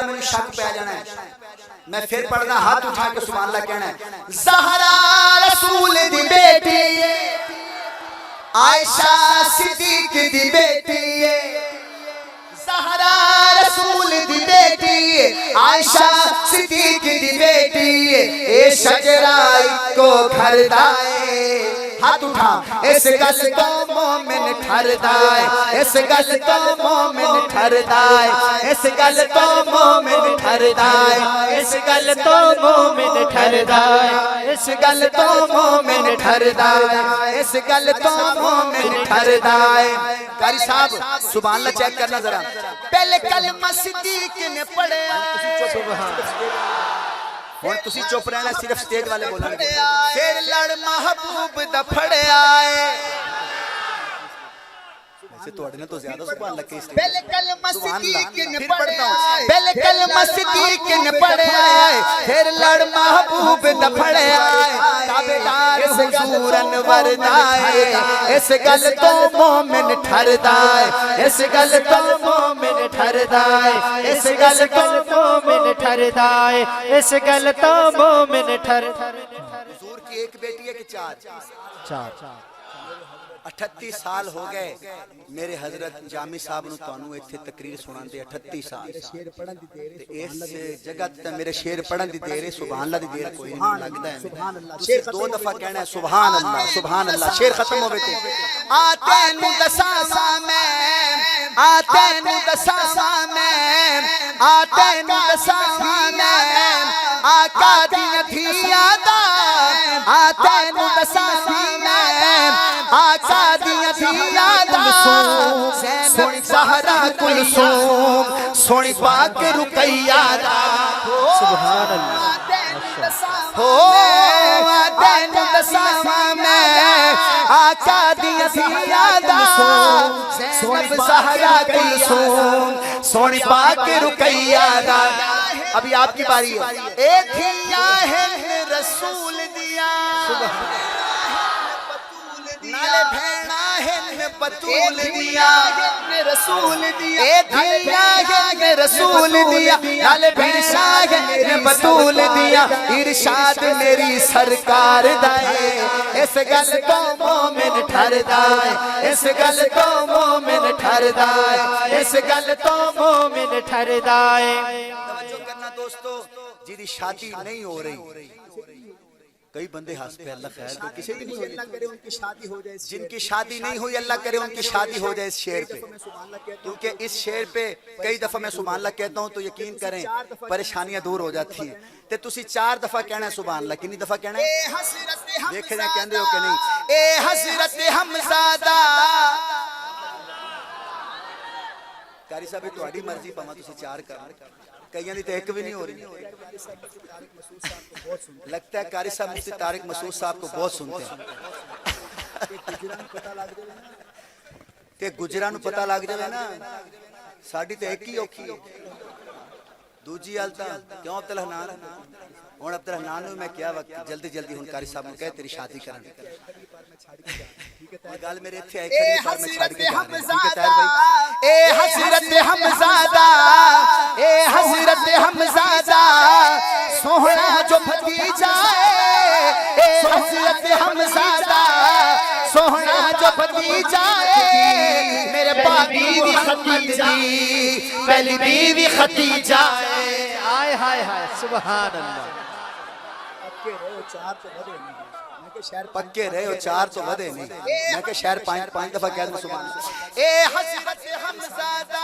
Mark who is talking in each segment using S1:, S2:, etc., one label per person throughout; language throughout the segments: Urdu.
S1: میں شک پہ جانا ہے میں پھر پڑھنا ہاتھ اٹھا کے سبحان اللہ کہنا ہے زہرا رسول دی بیٹی عائشہ صدیق دی بیٹی زہرا رسول دی بیٹی عائشہ صدیق دی بیٹی اے شجرہ کو کھردائے ہاتھ اٹھا اس گل تو مومن ٹھردائے اس گل تو مومن ٹھردائے اس گل تو مومن ٹھردائے اس گل تو مومن ٹھردائے اس گل تو مومن ٹھردائے اس گل تو مومن ٹھردائے قاری صاحب سبحان اللہ چیک کرنا ذرا پہلے کلمہ صدیق نے پڑھا اور تسی چپ رہنا صرف سٹیج والے بولنا پھر لڑ محبوب دا پھڑے آئے ایسے تو اڑنے تو زیادہ سبحان اللہ کے اس پہلے کلمہ صدیق نے پڑھے آئے پہلے کلمہ صدیق نے پڑھے آئے پھر لڑ محبوب دا پھڑے آئے تابدار حضور انور دائے اس گل تو مومن ٹھردائے اس گل تو مومن ٹھردائے اس گل تو مومن ٹھردائے اس گل تو مومن ٹھردائے حضور کی ایک بیٹی ہے کہ چار 38 سال ہو گئے میرے حضرت جامی صاحب نو توانو ایتھے تقریر سنان دے 38 سال اس جگہ تے میرے شیر پڑھن دی دیر ہے سبحان اللہ دی دیر کوئی نہیں لگدا ہے تسی دو دفعہ کہنا ہے سبحان اللہ شیر ختم ہوے تے آتے نو دساواں میں آتے نو دساواں میں آتے نو دساواں میں آقا دی دھیاں دا آتے نو دساواں میں آقا دیا دیا دا سونی زہرا کلثوم سونی پاک رقیہ دا سبحان اللہ ہو آدین دساواں میں آقا دیا دیا دا سونی زہرا کلثوم سونی پاک رقیہ دا ابھی آپ کی باری ہے اے دھیا ہے رسول دیا نالے بھینا ہے بطول دیا رسول دیا اے دھیا ہے رسول دیا نالے بھینا ہے بطول دیا ارشاد میری سرکار دائے اس گل تو مومن ٹھردائے اس گل تو مومن ٹھردائے اس گل تو مومن ٹھردائے توجہ کرنا دوستو جیدی شادی نہیں ہو رہی کئی بندے ہاتھ پہ اللہ خیر کو کسی بھی نہیں ہوئی جن کی شادی نہیں ہوئی اللہ کرے ان کی شادی ہو جائے اس شعر پہ کیونکہ اس شعر پہ کئی دفعہ میں سبحان اللہ کہتا ہوں تو یقین کریں پریشانیاں دور ہو جاتی ہیں تے تسی 4 دفعہ کہنا ہے سبحان اللہ کتنی دفعہ کہنا ہے دیکھیں جائیں کہندے ہو کہ نہیں اے حضرت حمزادہ قاری صاحب تہاڈی مرضی پاواں تسی 4 کرنا کئیاں دی تے ایک بھی نہیں ہو رہی لگتا ہے قاری صاحب مفتی طارق مسعود صاحب کو بہت سنتے ہیں تے گجراں نو پتہ لگ جاوے نا ساڈی تے ایک ہی اوکھی ہے دوجی حالت کیوں عبد الحنان ہن عبد الحنان نو میں کیا وقت جلدی جلدی ہن قاری صاحب نے کہے تیری شادی کرن گل میرے ایتھے آئی کھڑی پر میں چھڑ کے جا رہا ہوں ٹھیک ہے طاہر بھائی اے حضرت حمزادہ اے حضرت حمزادہ سوہنا جو بھتیجا اے حضرت حمزادہ سوہنا جو بھتیجا میرے باپ بیوی خدیجہ پہلی بیوی خدیجہ آئے ہائے ہائے سبحان اللہ پکے رہے ہو 4 تو ودے نہیں میں کہ شہر 5 دفعہ کہہ دوں سبحان اللہ اے حضرت حمزادہ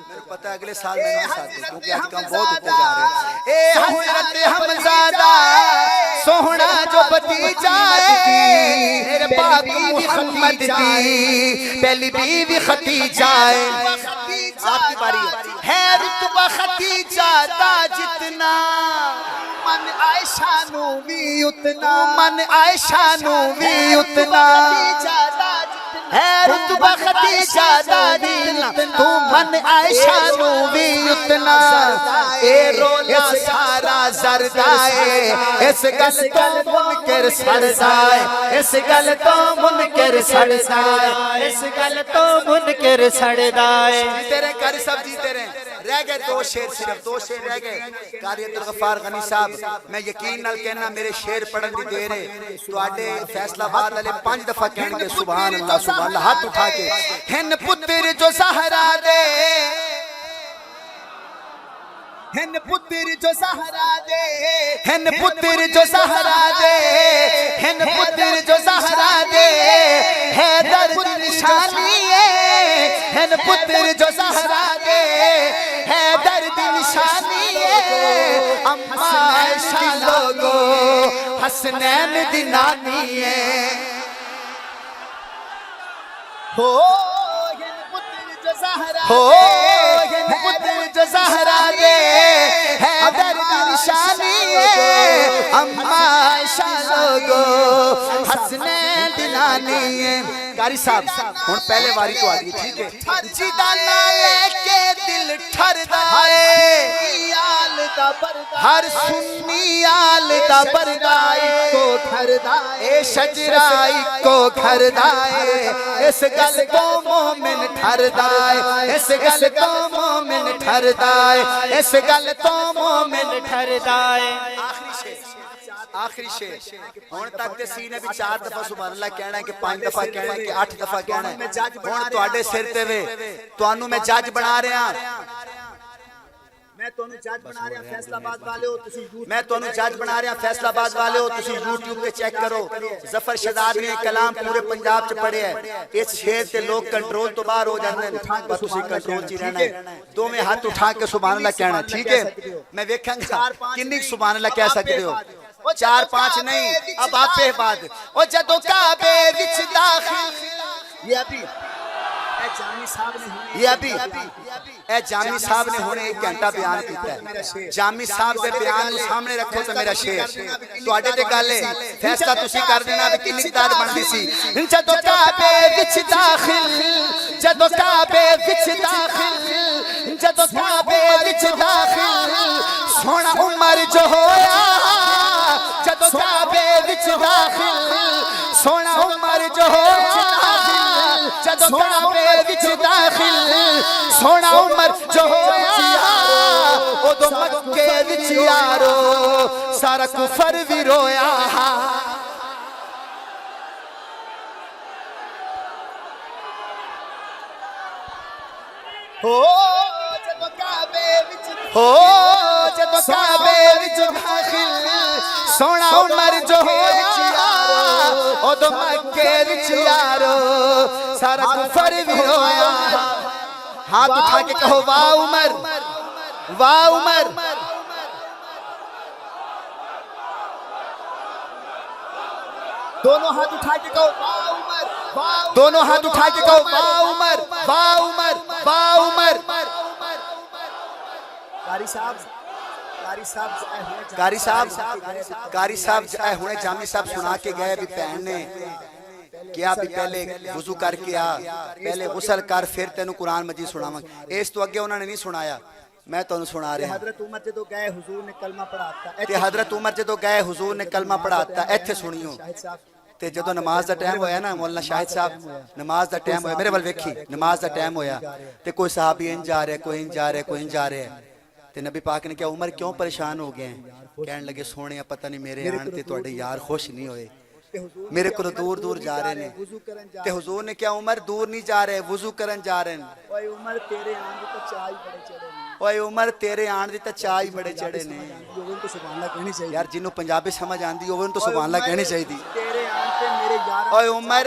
S1: میں پتہ ہے اگلے سال میں نہیں ساتھ دے کیونکہ آج کام بہت ہوتے جا رہے ہیں اے حضرت حمزادہ سوہنا جو بھتیجا میرے باپ محمد دی پہلی بیوی خدیجہ آپ کی باری ہے رتبہ خدیجہ دا جتنا من عائشہ نو بھی اتنا من عائشہ نو بھی اتنا ہے رتبہ خدیجہ دا جتنا تو من عائشہ نو بھی اتنا اے رولا سارا زردائے اس گل تو منکر سڑدائے اس گل تو منکر سڑدائے
S2: اس گل تو منکر سڑدائے
S1: جیتے رہے قاری صاحب جیتے رہے رہ گئے دو شیر صرف دو شیر رہ گئے قاری عبدالغفار غنی صاحب میں یقین نال کہنا میرے شیر پڑھن دی دیر ہے تو آٹے فیصلہ آباد والے 5 دفعہ کہنے کے سبحان اللہ ہاتھ اٹھا کے ہن پتر جو زہرا دے ہن پتر جو زہرا دے ہن پتر جو زہرا دے ہن پتر جو زہرا دے حیدر دی نشانی ہے ہن پتر جو زہرا دے حیدر دی نشانی ہے اما عائشہ لوگو حسنین دی نانی ہے ہو پتر جو زہرا دے حیدر دی نشانی ہے اما عائشہ لوگو حسنین دی نانی ہے قاری صاحب ہن پہلے واری تو آگئی ٹھیک ہے جیدہ نہ لے کے دل ٹھردا ہے ہر سنی آل دا بردائی کو گھردائے اے شجرائی کو گھردائے اس گل کو مومن ٹھردائے اس گل کو مومن ٹھردائے اس گل تو مومن ٹھردائے آخری شیر ہون تک تے سینے بھی 4 دفعہ سبحان اللہ کہنا ہے کہ 5 دفعہ کہنا ہے کہ 8 دفعہ کہنا ہے ہون تو آڈے سر تے وے تو انو میں جج بنا رہے ہیں میں تو انو جج بنا رہے ہیں فیصلہ آباد والے ہو تسی یوٹیوب پہ چیک کرو ظفر شہزاد نے کلام پورے پنجاب چ پڑھے ہے اس شیر تے لوگ کنٹرول تو باہر ہو جاندے ہیں بس تسی کنٹرول چ رہنا ہے دو میں ہاتھ اٹھا کے سبحان اللہ کہنا ہے ٹھیک ہے میں ویکھاں گا کنی سبحان اللہ کہہ سکتے ہو 4-5 نہیں اب آپ پہ بات او جدو کعبے وچ داخل یہ ابھی اے جامی صاحب نے ہونے 1 گھنٹہ بیان کیتا ہے جامی صاحب دے بیان کو سامنے رکھو تو میرا شیر تو آڈے دے گالے فیصلہ تسی کر دینا بھی کنی قدار بن دی سی جدو کعبے وچ داخل جدو کعبے وچ داخل جدو کعبے وچ داخل سونا عمر جو ہویا جدو کعبے وچ داخل سونا عمر جو ہویا جدو کعبے وچ داخل سونا عمر جو ہویا او دو مکے وچ یارو سارا کفر بھی رویا ہو جدو کعبے وچ داخل سونا عمر جو ہویا او دو مکے وچ یارو سارا کفر بھی رویا ہاتھ اٹھا کے کہو واہ عمر واہ عمر دونوں ہاتھ اٹھا کے کہو واہ عمر دونوں ہاتھ اٹھا کے کہو واہ عمر واہ عمر واہ عمر قاری صاحب ہونے جامی صاحب سنا کے گئے بھی پہن نے کیا بھی پہلے وضو کر کے پہلے غسل کر پھر تینوں قرآن مجید سناواں اس تو اگے انہوں نے نہیں سنایا میں تو سنا رہا حضرت عمر جدو گئے حضور نے کلمہ پڑھاتا حضرت عمر جدو گئے حضور نے کلمہ پڑھاتا ایتھے سنیو تے جدو نماز دا ٹائم ہویا نا مولانا شاہد صاحب نماز دا ٹائم ہویا میرے ول ویکھی نماز دا ٹائم ہویا تے کوئی صحابی ان جا رہے کوئی ان جا رہے کوئی ان جا رہے تے نبی پاک نے کہا عمر کیوں پریشان ہو گئے ہیں کہنے لگے سونے پتہ نہیں میرے آن تے توڑے یار خوش نہیں ہوئے میرے کو دور دور جا رہے ہیں تے حضور نے کیا عمر دور نہیں جا رہے وضو کرن جا رہے ہیں اوے عمر تیرے آن دی تے چاہی بڑے چڑھے نے اوے عمر تیرے آن دی تے چاہی بڑے چڑھے نے سبحان اللہ کہنی چاہیے یار جنوں پنجابی سمجھ آندی اوے تو سبحان اللہ کہنی چاہیے تیرے آن تے میرے یار اوے عمر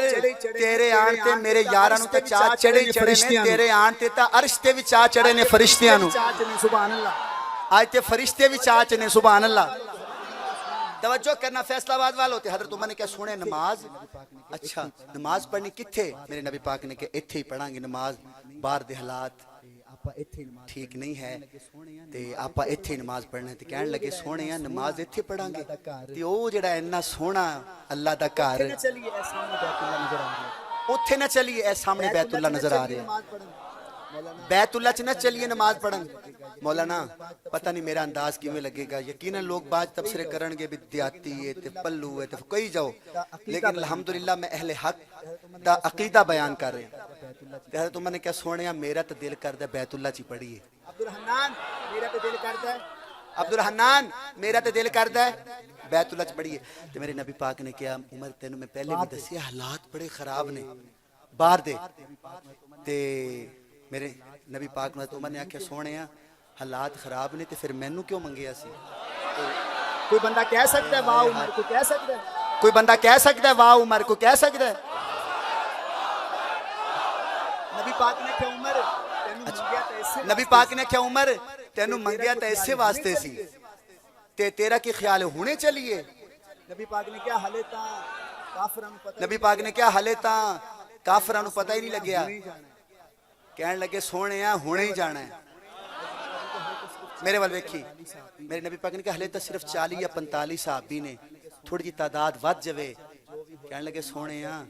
S1: تیرے آن تے میرے یاراں نوں تے چاہ چڑھے چڑھے نے تیرے آن تے تا عرش تے وی چاہ چڑھے نے فرشتیاں نوں سبحان اللہ آج تے فرشتے وی چاہ چڑھے نے سبحان اللہ توجہ کرنا فیصلہ آباد والوں تے حضرت عمر نے کہا سونے نماز اچھا نماز پڑھنی کتھے میرے نبی پاک نے کہا ایتھے ہی پڑھاں گے نماز باہر دے حالات ٹھیک نہیں ہے تے آپا ایتھے نماز پڑھنا تے کہنے لگے سونے ہیں نماز ایتھے پڑھاں گے تے او جڑا اتنا سونا اللہ دا گھر اوتھے نہ چلیے اے سامنے بیت اللہ نظر آ رہا ہے بیتullah چ نہ چلیے نماز پڑھن مولانا پتہ نہیں میرا انداز کیویں لگے گا یقیناً لوگ بعض تبصرے کرن گے بھی دیاتی ہے تے پلو ہے تے کوئی جاؤ لیکن الحمدللہ میں اہل حق دا عقیدہ بیان کر رہے ہیں تے حضرت عمر نے کیا سونیا میرا تے دل کردا بیتullah چ پڑھیے
S3: عبدالحنان میرا تے دل کردا ہے
S1: عبدالحنان میرا تے دل کردا ہے بیتullah چ پڑھیے تے میرے نبی پاک نے کیا عمر تینوں میں پہلے بھی دسیا حالات بڑے خراب نے باہر دے تے میرے نبی پاک نے عمر نے آکھیا سونیا حالات خراب نے تے پھر مینوں کیوں منگیا سی
S3: کوئی بندہ کہہ سکتا ہے واہ عمر کو کہہ سکتا ہے
S1: کوئی بندہ کہہ سکتا ہے واہ عمر کو کہہ سکتا ہے
S3: نبی پاک نے کہا عمر تینوں منگیا تے اس سے
S1: نبی پاک نے کیا عمر تینوں منگیا تے اسے واسطے سی تے تیرا کی خیال ہے ہونے چلیے
S3: نبی پاک نے کہا ہلے تاں کافراں نوں پتہ
S1: نبی پاک نے کیا ہلے تاں کافراں نوں پتہ ہی نہیں لگیا کہنے لگے سونیا ہونے ہی جانا ہے میرے وال ویکھی میرے نبی پاک نے کہا ہلے تاں صرف 40 یا 45 صحابی نے تھوڑی جی تعداد ود جوے کہنے لگے سونیا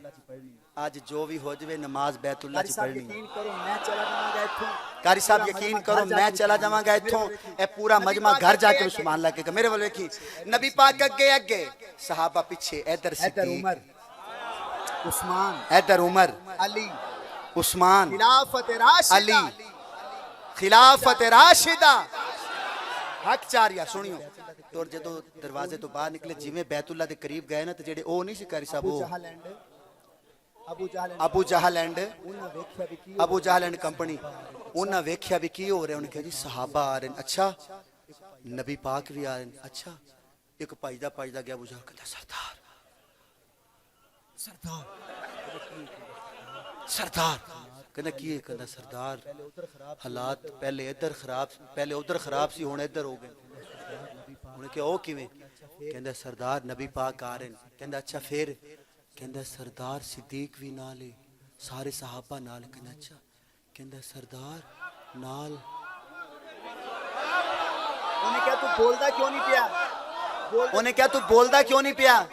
S1: آج جو بھی ہو جوے نماز بیتullah چ پڑھنی
S3: یقین کرو میں چلا جاواں گا ایتھوں
S1: قاری صاحب یقین کرو میں چلا جاواں گا ایتھوں اے پورا مجمع گھر جا کے سبحان اللہ کہے گا میرے وال ویکھی نبی پاک اگے اگے صحابہ پیچھے ادھر
S3: حیدر
S1: صدیق
S3: عمر عثمان
S1: ادھر عمر
S3: علی
S1: عثمان
S3: خلافت راشدہ
S1: علی خلافت راشدہ حق چاریا سنیو تو جدو دروازے تو باہر نکلے جویں بیتullah دے قریب گئے نا تے جڑے او نہیں سی قاری صاحب او ابو جہل اینڈ ابو جہل اینڈ کمپنی انہاں ویکھیا بھی کی ہو رہا انہوں نے کہا جی صحابہ آ رہے ہیں اچھا نبی پاک بھی آ رہے ہیں اچھا ایک پاجدہ گیا ابو جہل کہتا سردار کہنا کیے کہنا سردار حالات پہلے ادھر خراب سی ہونے ادھر ہو گئے انہوں نے کہا او کیویں کہندا سردار نبی پاک آ رہے ہیں کہندا اچھا پھر کہندا سردار صدیق بھی نال سارے صحابہ نال کہندا اچھا کہندا سردار نال
S3: انہیں کہا تو بولدا کیوں نہیں پیا
S1: انہیں کہا تو بولدا کیوں نہیں پیا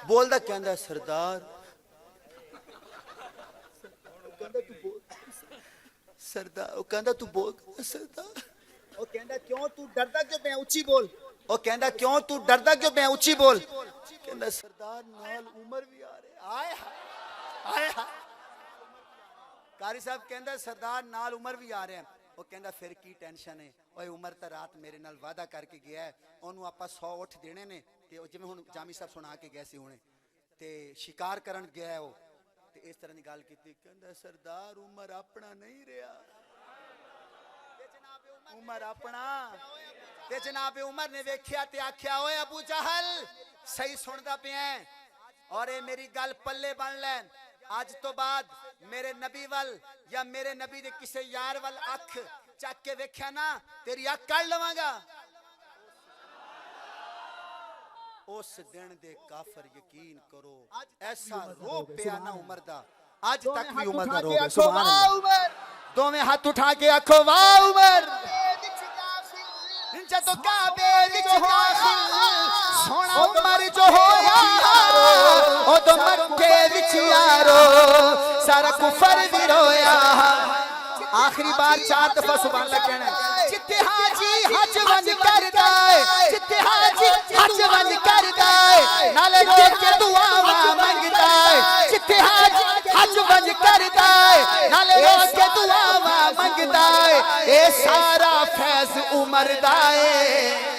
S1: بولدا کہندا سردار سردار وہ کہندا تو بول سردار
S3: وہ کہندا کیوں تو ڈردا کیوں پیا اونچی بول
S1: وہ کہندا کیوں تو ڈردا کیوں پیا اونچی بول کہندا سردار نال عمر بھی آ رہے آئے قاری صاحب کہندا سردار نال عمر بھی آ رہے ہیں وہ کہندا پھر کی ٹینشن ہے اوے عمر تا رات میرے نال وعدہ کر کے گیا ہے اونوں آپا 100 اٹھ دینے نے تے جویں ہن جامی صاحب سنا کے گئے سی ہونے تے شکار کرن گیا ہے وہ تے اس طرح دی گل کیتی کہندا سردار عمر اپنا نہیں رہیا عمر اپنا تے جناب عمر نے ویکھیا تے آکھیا اوے ابو جہل صحیح سندا پیا ہے اور اے میری گل پلے بن لین آج تو بعد میرے نبی وال یا میرے نبی دے کسے یار وال اکھ چک کے ویکھیا نا تیری اکھ کڑ لواں گا اس دن دے کافر یقین کرو ایسا رو پیا نا عمر دا آج تک بھی عمر دا رو گئے سبحان اللہ دو میں ہاتھ اٹھا کے آکھو واہ عمر جدو کعبے وچ داخل سونا عمر جو ہویا او تو مکے وچ یارو سارا کفر بھی رویا آخری بار 4 دفعہ سبحان اللہ کہنا ہے جتے حاجی حج ون کردا ہے جتے حاجی حج ون کردا ہے نالے ٹیک کے دعاواں منگدا ہے جتے حاجی حج ون کردا ہے نالے روز کے دعاواں منگدا ہے اے سارا فیض عمر دا ہے